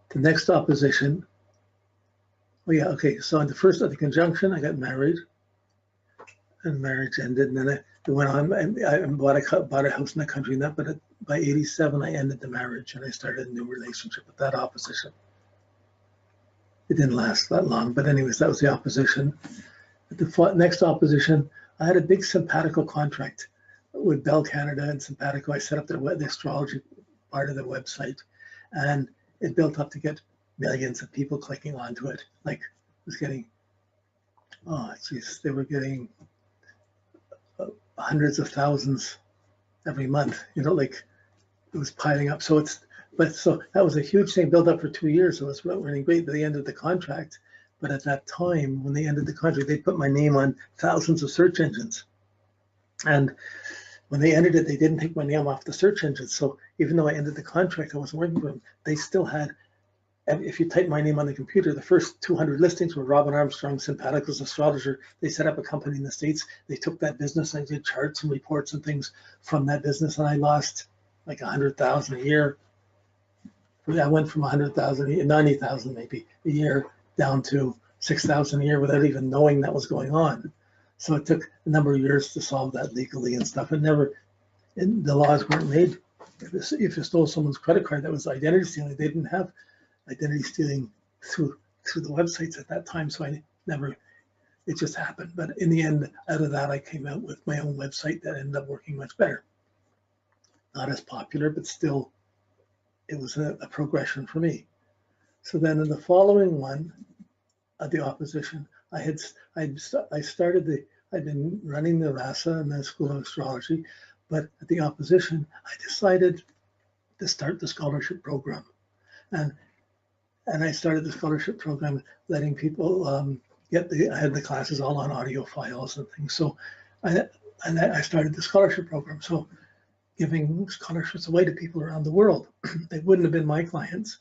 The next opposition, oh yeah, okay, so on the first of the conjunction, I got married, and marriage ended, and then I went on, and I bought a house in the country, and that, but by 87, I ended the marriage, and I started a new relationship with that opposition. It didn't last that long, but anyways, that was the opposition. The next opposition, I had a big Simpatico contract with Bell Canada and Simpatico. I set up the astrology part of the website, and it built up to get millions of people clicking onto it. Like, it was getting, oh geez, they were getting hundreds of thousands every month. You know, like it was piling up. So so that was a huge thing, built up for 2 years. It was running great by the end of the contract. But at that time, when they ended the contract, they put my name on thousands of search engines. And when they ended it, they didn't take my name off the search engines. So even though I ended the contract, I wasn't working for them. They still had, if you type my name on the computer, the first 200 listings were Robin Armstrong, Simpatico's astrologer. They set up a company in the States. They took that business. I did charts and reports and things from that business, and I lost like 100,000 a year. I went from 100,000, 90,000 maybe a year, down to 6,000 a year without even knowing that was going on. So it took a number of years to solve that legally and stuff. The laws weren't made. If you stole someone's credit card, that was identity stealing. They didn't have identity stealing through the websites at that time. So it just happened. But in the end, out of that, I came out with my own website that ended up working much better. Not as popular, but still, it was a progression for me. So then in the following one, the opposition, I'd been running the RASA and the School of Astrology, but at the opposition, I decided to start the scholarship program. And I started the scholarship program, letting people I had the classes all on audio files and things. So I started the scholarship program. So giving scholarships away to people around the world. They wouldn't have been my clients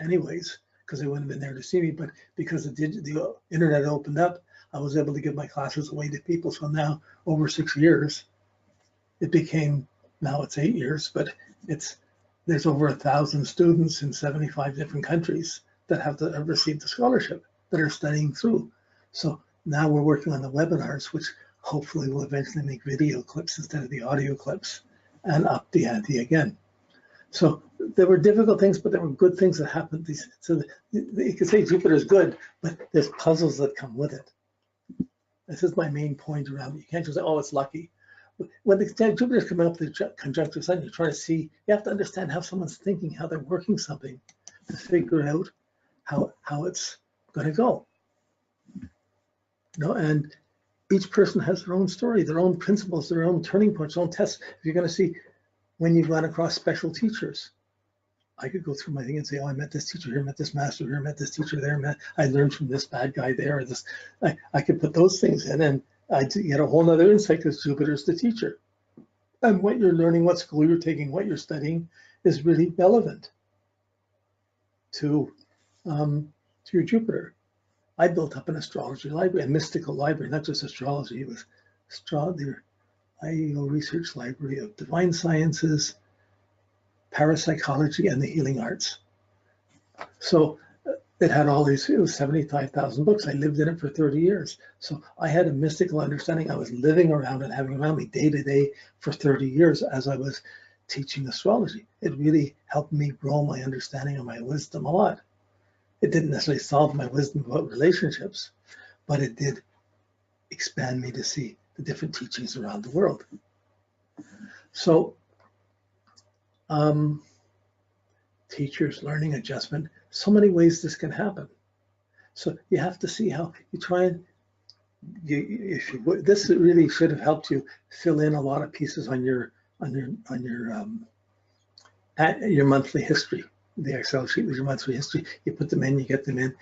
anyways, because they wouldn't have been there to see me, but because the internet opened up, I was able to give my classes away to people. So now, over 6 years, it became, now it's 8 years, but there's over 1,000 students in 75 different countries that have received the scholarship, that are studying through. So now we're working on the webinars, which hopefully will eventually make video clips instead of the audio clips, and up the ante again. So there were difficult things, but there were good things that happened. So you could say Jupiter is good, but there's puzzles that come with it. This is my main point around it. You can't just say, oh, it's lucky. When Jupiter's coming up the conjunctive Sun, you're trying to see, you have to understand how someone's thinking, how they're working something to figure out how it's going to go. And each person has their own story, their own principles, their own turning points, their own tests. If you're going to see when you've run across special teachers, I could go through my thing and say, oh, I met this teacher here, met this master here, met this teacher there, I learned from this bad guy there, or this. I could put those things in, and I get a whole other insight because Jupiter's the teacher. And what you're learning, what school you're taking, what you're studying is really relevant to your Jupiter. I built up an astrology library, a mystical library, not just astrology. It was the IEO Research Library of Divine Sciences, Parapsychology, and the Healing Arts. So it had all these, it was 75,000 books. I lived in it for 30 years. So I had a mystical understanding. I was living around and having around me day to day for 30 years as I was teaching astrology. It really helped me grow my understanding and my wisdom a lot. It didn't necessarily solve my wisdom about relationships, but it did expand me to see the different teachings around the world. So teachers, learning, adjustment, so many ways this can happen. So you have to see how you try and, this really should have helped you fill in a lot of pieces on your monthly history. The Excel sheet with your monthly history, you put them in, you get them in.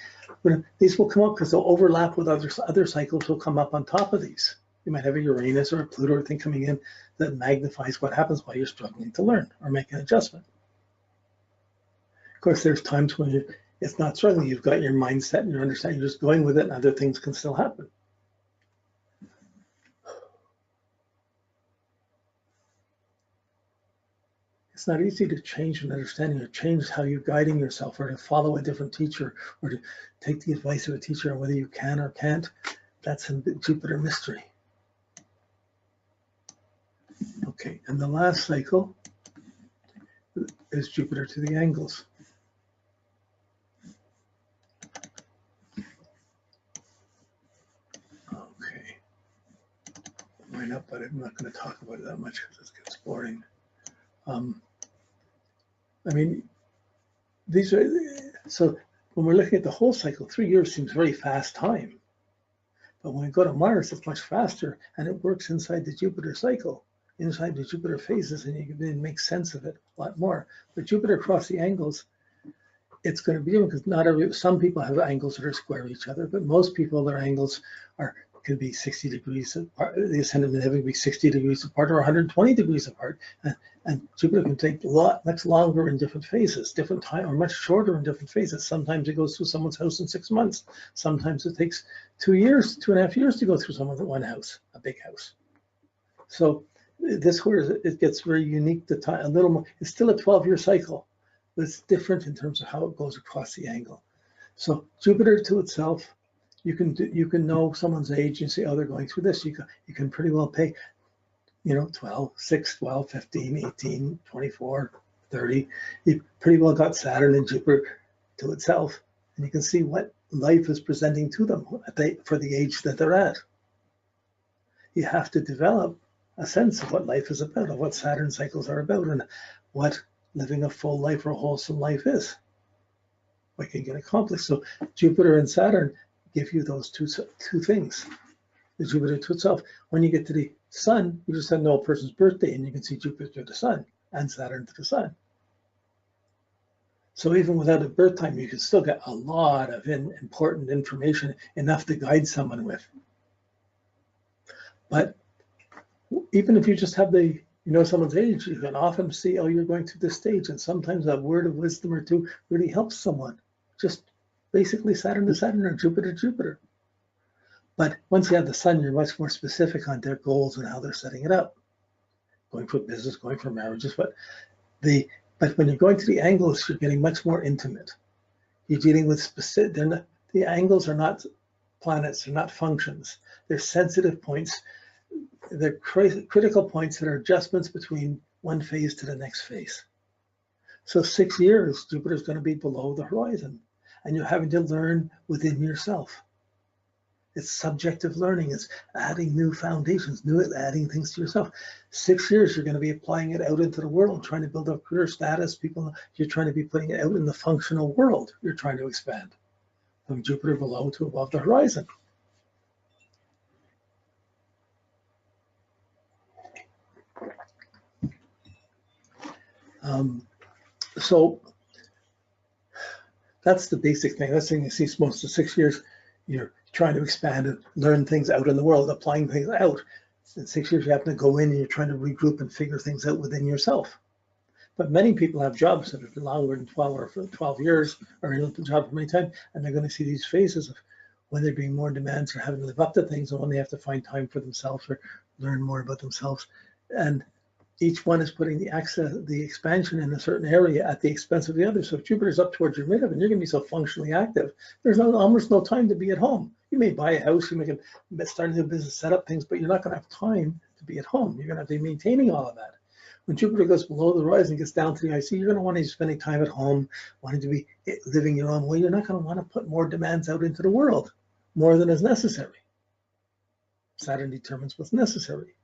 But these will come up because they'll overlap with other cycles will come up on top of these. You might have a Uranus or a Pluto thing coming in that magnifies what happens while you're struggling to learn or make an adjustment. Of course, there's times when it's not struggling. You've got your mindset and your understanding, you're just going with it, and other things can still happen. it's not easy to change an understanding or change how you're guiding yourself, or to follow a different teacher, or to take the advice of a teacher, and whether you can or can't. That's a Jupiter mystery. Okay, and the last cycle is Jupiter to the angles. Okay, why not? But I'm not going to talk about it that much because it gets boring. I mean, these are, so when we're looking at the whole cycle, 3 years seems very fast time. But when we go to Mars, it's much faster, and it works inside the Jupiter cycle, inside the Jupiter phases, and you can then make sense of it a lot more. But Jupiter across the angles, it's going to be different because some people have angles that are square each other, but most people, their angles could be 60 degrees apart. The ascendant and heaven can be 60 degrees apart or 120 degrees apart. And Jupiter can take much longer in different phases, different time, or much shorter in different phases. Sometimes it goes through someone's house in 6 months. Sometimes it takes 2 years, 2.5 years to go through someone's one house, a big house. So this where it gets very unique to time, a little more. It's still a 12-year cycle, but it's different in terms of how it goes across the angle. So Jupiter to itself, you can know someone's age and say, oh, they're going through this. You can pretty well pay, 12, 6, 12, 15, 18, 24, 30. You pretty well got Saturn and Jupiter to itself, and you can see what life is presenting to them for the age that they're at. You have to develop a sense of what life is about, of what Saturn cycles are about, and what living a full life or a wholesome life is, what can get accomplished. So Jupiter and Saturn give you those two things. The Jupiter to itself. When you get to the sun, you just have to know a person's birthday, and you can see Jupiter to the sun and Saturn to the sun. So even without a birth time, you can still get a lot of important information, enough to guide someone with. But even if you just have someone's age, you can often see, oh, you're going through this stage, and sometimes a word of wisdom or two really helps someone. Just basically Saturn to Saturn or Jupiter to Jupiter. But once you have the sun, you're much more specific on their goals and how they're setting it up. Going for business, going for marriages, but when you're going to the angles, you're getting much more intimate. You're dealing with specific. The angles are not planets, they're not functions. They're sensitive points. They're critical points that are adjustments between one phase to the next phase. So 6 years, Jupiter is going to be below the horizon, and you're having to learn within yourself. It's subjective learning. It's adding new foundations, adding things to yourself. 6 years, you're going to be applying it out into the world, trying to build up career status. You're trying to be putting it out in the functional world. You're trying to expand from Jupiter below to above the horizon. So that's the basic thing. That's the thing you see most of 6 years. You're trying to expand and learn things out in the world, applying things out. In 6 years, you have to go in and you're trying to regroup and figure things out within yourself. But many people have jobs that have been longer than 12 years, or in the job for many times, and they're going to see these phases of when they're being more demands or having to live up to things, or when they have to find time for themselves or learn more about themselves. And each one is putting the expansion in a certain area at the expense of the other. So if Jupiter's up towards your midheaven, you're going to be so functionally active. There's almost no time to be at home. You may buy a house, you may start a new business, set up things, but you're not going to have time to be at home. You're going to have to be maintaining all of that. When Jupiter goes below the horizon, gets down to the IC, you're going to want to be spending time at home, wanting to be living your own way. You're not going to want to put more demands out into the world, more than is necessary. Saturn determines what's necessary.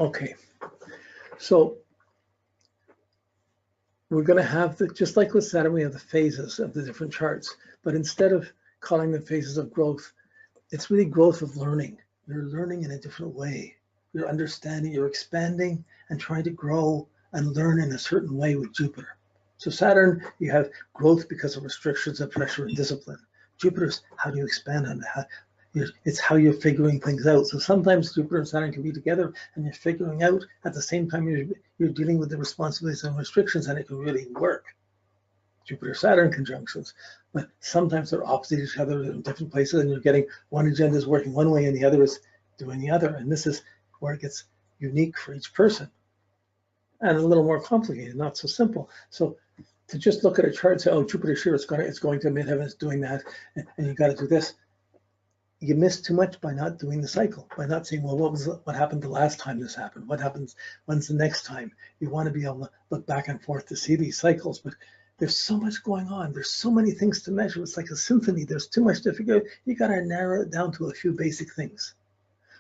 Okay, so we're going to have just like with Saturn, we have the phases of the different charts, but instead of calling them phases of growth, it's really growth of learning. You're learning in a different way. You're understanding, you're expanding and trying to grow and learn in a certain way with Jupiter. So Saturn, you have growth because of restrictions and pressure and discipline. Jupiter's how do you expand on that? It's how you're figuring things out. So sometimes Jupiter and Saturn can be together and you're figuring out at the same time you're dealing with the responsibilities and restrictions, and it can really work. Jupiter-Saturn conjunctions, but sometimes they're opposite each other in different places, and you're getting one agenda is working one way and the other is doing the other. And this is where it gets unique for each person and a little more complicated, not so simple. So to just look at a chart and say, oh, Jupiter's here, it's going to midheaven, it's doing that, and you got to do this. You miss too much by not doing the cycle, by not saying, well, what happened the last time this happened? What happens, when's the next time? You want to be able to look back and forth to see these cycles, but there's so much going on. There's so many things to measure. It's like a symphony. There's too much to figure out. You got to narrow it down to a few basic things.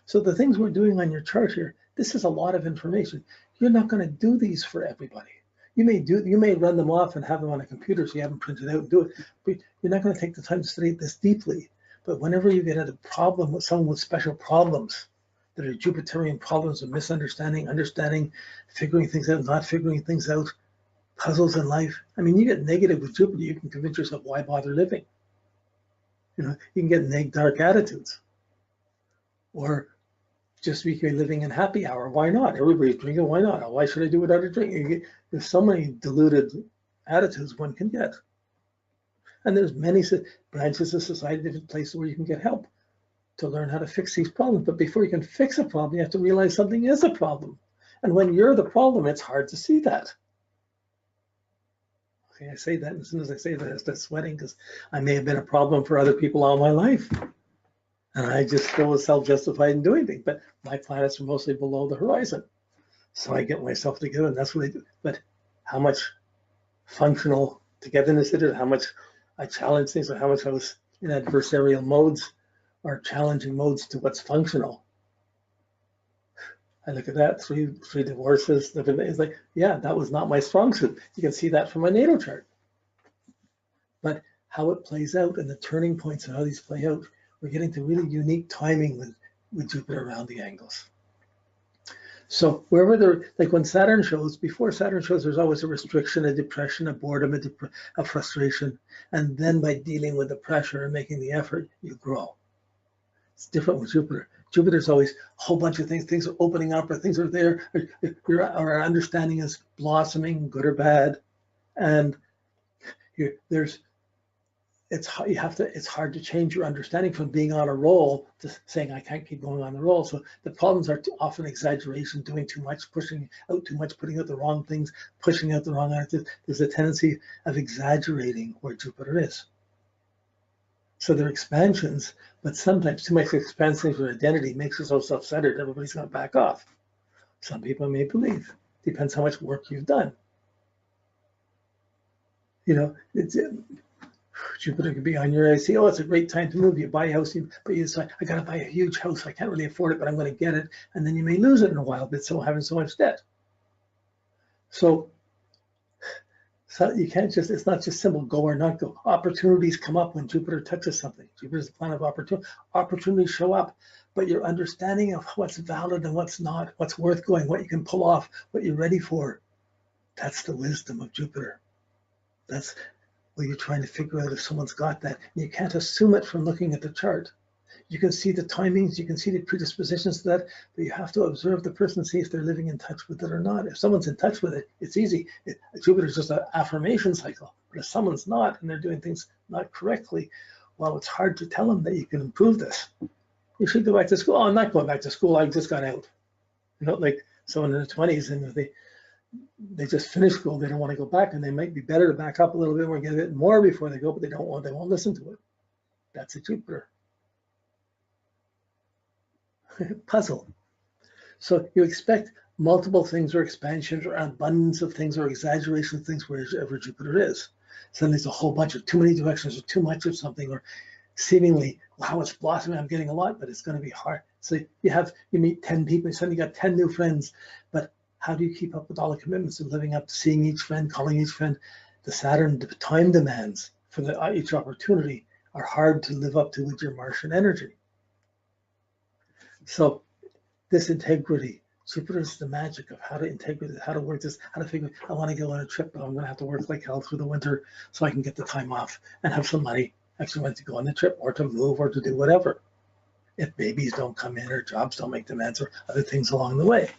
So the things we're doing on your chart here, this is a lot of information. You're not going to do these for everybody. You may run them off and have them on a computer so you have them printed out and do it, but you're not going to take the time to study this deeply. But whenever you get at a problem with someone with special problems, that are Jupiterian problems of misunderstanding, understanding, figuring things out, not figuring things out, puzzles in life. I mean, you get negative with Jupiter, you can convince yourself, why bother living? You know, you can get dark attitudes. Or just be living in happy hour. Why not? Everybody's drinking, why not? Why should I do without a drink? There's so many diluted attitudes one can get. And there's many branches of society, different places where you can get help to learn how to fix these problems. But before you can fix a problem, you have to realize something is a problem. And when you're the problem, it's hard to see that. Okay, I say that, and as soon as I say that, I start sweating because I may have been a problem for other people all my life. And I just feel self-justified in doing things. But my planets are mostly below the horizon. So I get myself together, and that's what I do. But how much functional togetherness it is, how much I challenge things, or how much I was in adversarial modes or challenging modes to what's functional. I look at that, three divorces, it's like, yeah, that was not my strong suit. You can see that from my natal chart. But how it plays out and the turning points and how these play out, we're getting to really unique timing with Jupiter around the angles. So wherever there, like when Saturn shows, before Saturn shows, there's always a restriction, a depression, a boredom, a frustration. And then by dealing with the pressure and making the effort, you grow. It's different with Jupiter. Jupiter's always a whole bunch of things are opening up, or things are there, or our understanding is blossoming, good or bad. And it's hard to change your understanding from being on a roll to saying I can't keep going on the roll. So the problems are often exaggeration, doing too much, pushing out too much, putting out the wrong things, pushing out the wrong attitudes. There's a tendency of exaggerating where Jupiter is. So they're expansions, but sometimes too much expansion for identity makes us so self-centered, everybody's going to back off. Some people may believe. Depends how much work you've done. You know, Jupiter could be on your, say, oh, it's a great time to move. You buy a house, but you decide, I got to buy a huge house. I can't really afford it, but I'm going to get it. And then you may lose it in a while, but so having so much debt. So you can't just, it's not just simple go or not go. Opportunities come up when Jupiter touches something. Jupiter's the planet of opportunity. Opportunities show up, but your understanding of what's valid and what's not, what's worth going, what you can pull off, what you're ready for, that's the wisdom of Jupiter. That's where you're trying to figure out if someone's got that. And you can't assume it from looking at the chart. You can see the timings, you can see the predispositions to that, but you have to observe the person, see if they're living in touch with it or not. If someone's in touch with it, it's easy. Jupiter's just an affirmation cycle. But if someone's not and they're doing things not correctly, well, it's hard to tell them that you can improve this. You should go back to school. Oh, I'm not going back to school. I just got out. You know, like someone in their 20s and they just finished school. They don't want to go back, and they might be better to back up a little bit more, get a bit more before they go, but they won't listen to it. That's a Jupiter. Puzzle. So you expect multiple things or expansions or abundance of things or exaggeration of things wherever Jupiter is. Suddenly there's a whole bunch of too many directions or too much of something, or seemingly, wow, it's blossoming, I'm getting a lot, but it's going to be hard. So you meet 10 people, and suddenly you got 10 new friends, but how do you keep up with all the commitments of living up to seeing each friend, calling each friend? The Saturn time demands for each opportunity are hard to live up to with your Martian energy. So this integrity, Jupiter is the magic of how to integrate, how to work this, how to figure, I want to go on a trip, but I'm going to have to work like hell through the winter so I can get the time off and have some money actually went to go on the trip or to move or to do whatever. If babies don't come in or jobs don't make demands or other things along the way.